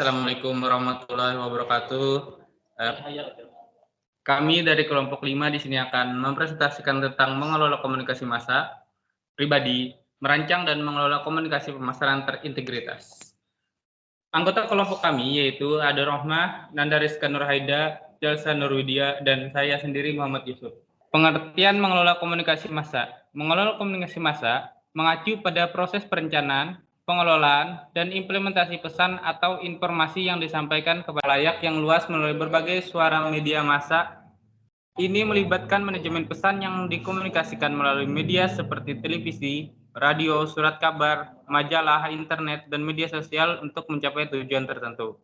Assalamualaikum warahmatullahi wabarakatuh. Kami dari kelompok 5 di sini akan mempresentasikan tentang mengelola komunikasi massa pribadi, merancang dan mengelola komunikasi pemasaran terintegritas. Anggota kelompok kami yaitu Ada Rohmah, Nanda Rizka Nurhaida, Jalsa Nurwidia, dan saya sendiri Muhammad Yusuf. Pengertian mengelola komunikasi massa. Mengelola komunikasi massa mengacu pada proses perencanaan, pengelolaan, dan implementasi pesan atau informasi yang disampaikan kepada khalayak yang luas melalui berbagai suara media massa. Ini melibatkan manajemen pesan yang dikomunikasikan melalui media seperti televisi, radio, surat kabar, majalah, internet, dan media sosial untuk mencapai tujuan tertentu.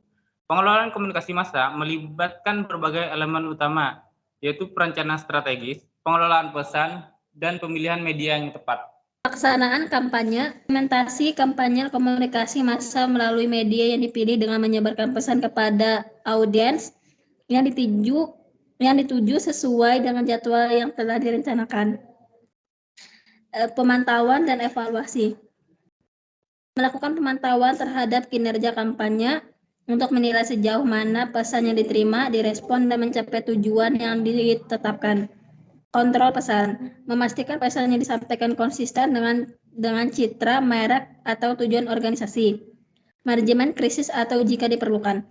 Pengelolaan komunikasi massa melibatkan berbagai elemen utama, yaitu perencanaan strategis, pengelolaan pesan, dan pemilihan media yang tepat. Pelaksanaan kampanye, implementasi kampanye komunikasi massa melalui media yang dipilih dengan menyebarkan pesan kepada audiens yang dituju sesuai dengan jadwal yang telah direncanakan. Pemantauan dan evaluasi. Melakukan pemantauan terhadap kinerja kampanye untuk menilai sejauh mana pesan yang diterima, direspon, dan mencapai tujuan yang ditetapkan. Kontrol pesan, memastikan pesan yang disampaikan konsisten dengan citra, merek, atau tujuan organisasi. Manajemen krisis atau jika diperlukan.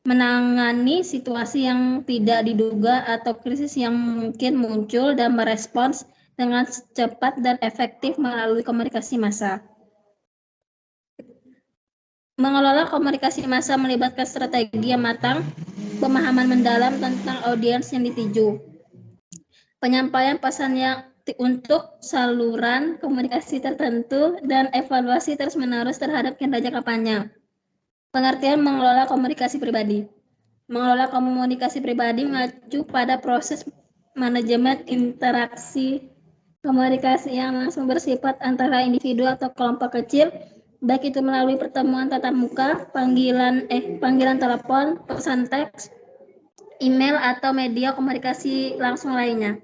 Menangani situasi yang tidak diduga atau krisis yang mungkin muncul dan merespons dengan cepat dan efektif melalui komunikasi massa. Mengelola komunikasi massa melibatkan strategi yang matang, pemahaman mendalam tentang audiens yang dituju, penyampaian pesan yang untuk saluran komunikasi tertentu, dan evaluasi terus-menerus terhadap kinerja kampanye. Pengertian mengelola komunikasi pribadi. Mengelola komunikasi pribadi mengacu pada proses manajemen interaksi komunikasi yang langsung bersifat antara individu atau kelompok kecil, baik itu melalui pertemuan tatap muka, panggilan telepon, pesan teks, email, atau media komunikasi langsung lainnya.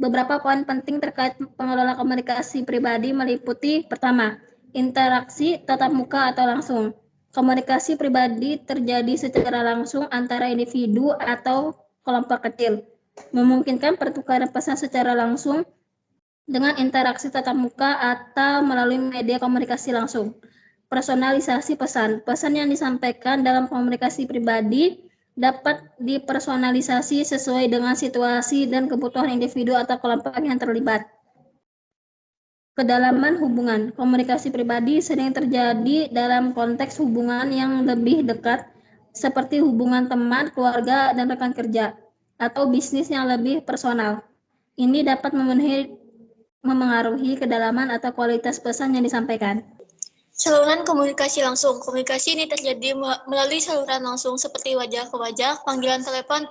Beberapa poin penting terkait pengelola komunikasi pribadi meliputi: pertama, interaksi tatap muka atau langsung. Komunikasi pribadi terjadi secara langsung antara individu atau kelompok kecil, memungkinkan pertukaran pesan secara langsung dengan interaksi tatap muka atau melalui media komunikasi langsung. Personalisasi pesan. Pesan yang disampaikan dalam komunikasi pribadi dapat dipersonalisasi sesuai dengan situasi dan kebutuhan individu atau kelompok yang terlibat. Kedalaman hubungan. Komunikasi pribadi sering terjadi dalam konteks hubungan yang lebih dekat, seperti hubungan teman, keluarga, dan rekan kerja, atau bisnis yang lebih personal. Ini dapat memengaruhi kedalaman atau kualitas pesan yang disampaikan. Saluran komunikasi langsung. Komunikasi ini terjadi melalui saluran langsung seperti wajah ke wajah, panggilan telepon,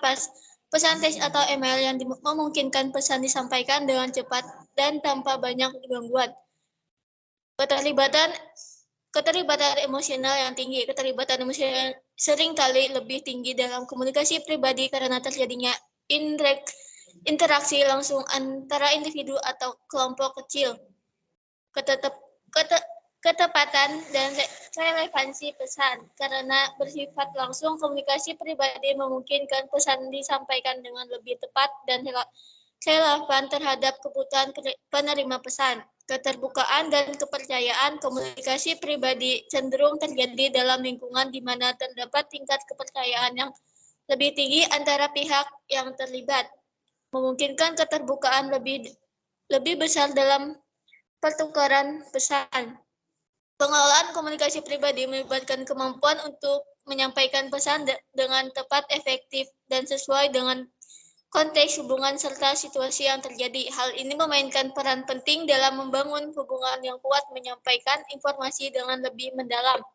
pesan teks, atau email yang memungkinkan pesan disampaikan dengan cepat dan tanpa banyak gangguan. Keterlibatan emosional yang tinggi. Keterlibatan emosional seringkali lebih tinggi dalam komunikasi pribadi karena terjadinya interaksi langsung antara individu atau kelompok kecil. Ketepatan dan relevansi pesan. Karena bersifat langsung, komunikasi pribadi memungkinkan pesan disampaikan dengan lebih tepat dan relevan terhadap kebutuhan penerima pesan. Keterbukaan dan kepercayaan. Komunikasi pribadi cenderung terjadi dalam lingkungan di mana terdapat tingkat kepercayaan yang lebih tinggi antara pihak yang terlibat, memungkinkan keterbukaan lebih besar dalam pertukaran pesan. Pengelolaan komunikasi pribadi melibatkan kemampuan untuk menyampaikan pesan dengan tepat, efektif, dan sesuai dengan konteks hubungan serta situasi yang terjadi. Hal ini memainkan peran penting dalam membangun hubungan yang kuat, menyampaikan informasi dengan lebih mendalam,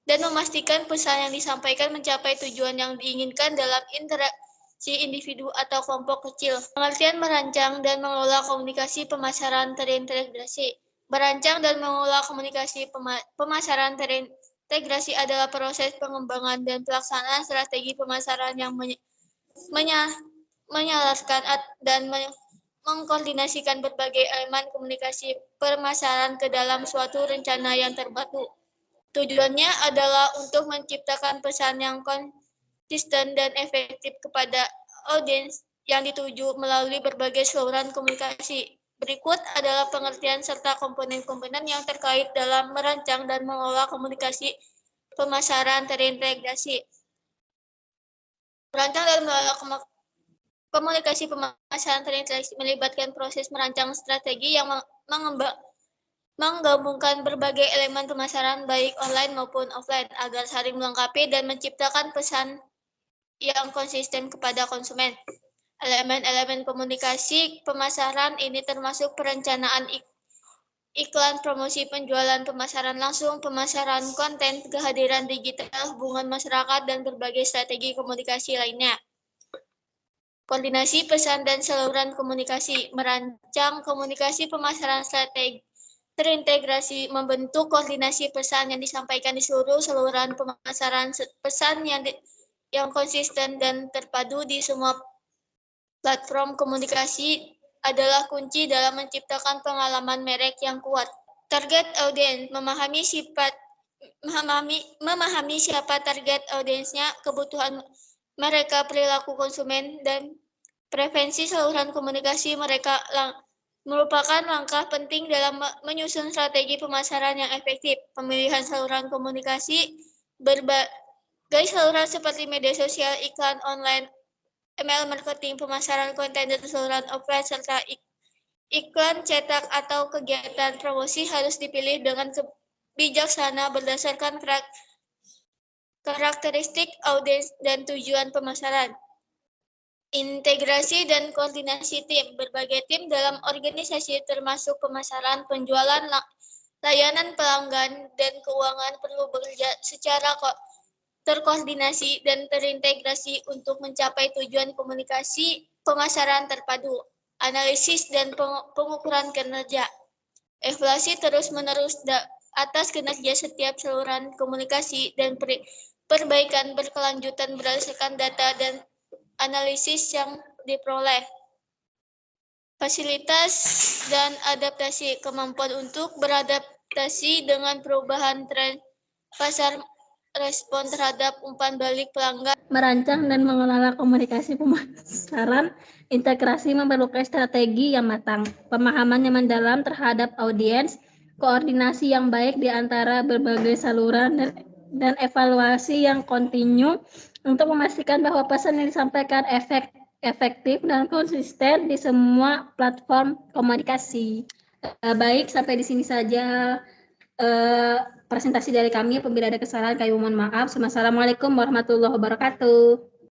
dan memastikan pesan yang disampaikan mencapai tujuan yang diinginkan dalam interaksi individu atau kelompok kecil. Pengertian merancang dan mengelola komunikasi pemasaran terintegrasi. Merancang dan mengelola komunikasi pemasaran terintegrasi adalah proses pengembangan dan pelaksanaan strategi pemasaran yang menyelaraskan dan mengkoordinasikan berbagai elemen komunikasi pemasaran ke dalam suatu rencana yang terpadu. Tujuannya adalah untuk menciptakan pesan yang konsisten dan efektif kepada audiens yang dituju melalui berbagai saluran komunikasi. Berikut adalah pengertian serta komponen-komponen yang terkait dalam merancang dan mengelola komunikasi pemasaran terintegrasi. Merancang dan mengelola komunikasi pemasaran terintegrasi melibatkan proses merancang strategi yang menggabungkan berbagai elemen pemasaran baik online maupun offline agar saling melengkapi dan menciptakan pesan yang konsisten kepada konsumen. Elemen-elemen komunikasi pemasaran ini termasuk perencanaan iklan, promosi, penjualan, pemasaran langsung, pemasaran konten, kehadiran digital, hubungan masyarakat, dan berbagai strategi komunikasi lainnya. Koordinasi pesan dan saluran komunikasi, merancang komunikasi pemasaran strategi terintegrasi, membentuk koordinasi pesan yang disampaikan di seluruh saluran pemasaran pesan yang konsisten dan terpadu di semua platform komunikasi adalah kunci dalam menciptakan pengalaman merek yang kuat. Target audiens, memahami siapa target audiensnya, kebutuhan mereka, perilaku konsumen, dan preferensi saluran komunikasi mereka merupakan langkah penting dalam menyusun strategi pemasaran yang efektif. Pemilihan saluran komunikasi berbagai saluran seperti media sosial, iklan online, email marketing, pemasaran konten, dan saluran offline, serta iklan cetak atau kegiatan promosi harus dipilih dengan bijaksana berdasarkan karakteristik audiens dan tujuan pemasaran. Integrasi dan koordinasi tim. Berbagai tim dalam organisasi termasuk pemasaran, penjualan, layanan pelanggan, dan keuangan perlu bekerja secara terkoordinasi dan terintegrasi untuk mencapai tujuan komunikasi pemasaran terpadu. Analisis dan pengukuran kinerja. Evaluasi terus-menerus atas kinerja setiap saluran komunikasi dan perbaikan berkelanjutan berdasarkan data dan analisis yang diperoleh. Fasilitas dan adaptasi, kemampuan untuk beradaptasi dengan perubahan tren pasar, respon terhadap umpan balik pelanggan. Merancang dan mengelola komunikasi pemasaran integrasi memerlukan strategi yang matang, pemahaman yang mendalam terhadap audiens, koordinasi yang baik di antara berbagai saluran, dan evaluasi yang kontinu untuk memastikan bahwa pesan yang disampaikan efektif dan konsisten di semua platform komunikasi. Baik, sampai di sini saja presentasi dari kami. Apabila ada kesalahan, kami mohon maaf. Wassalamualaikum warahmatullahi wabarakatuh.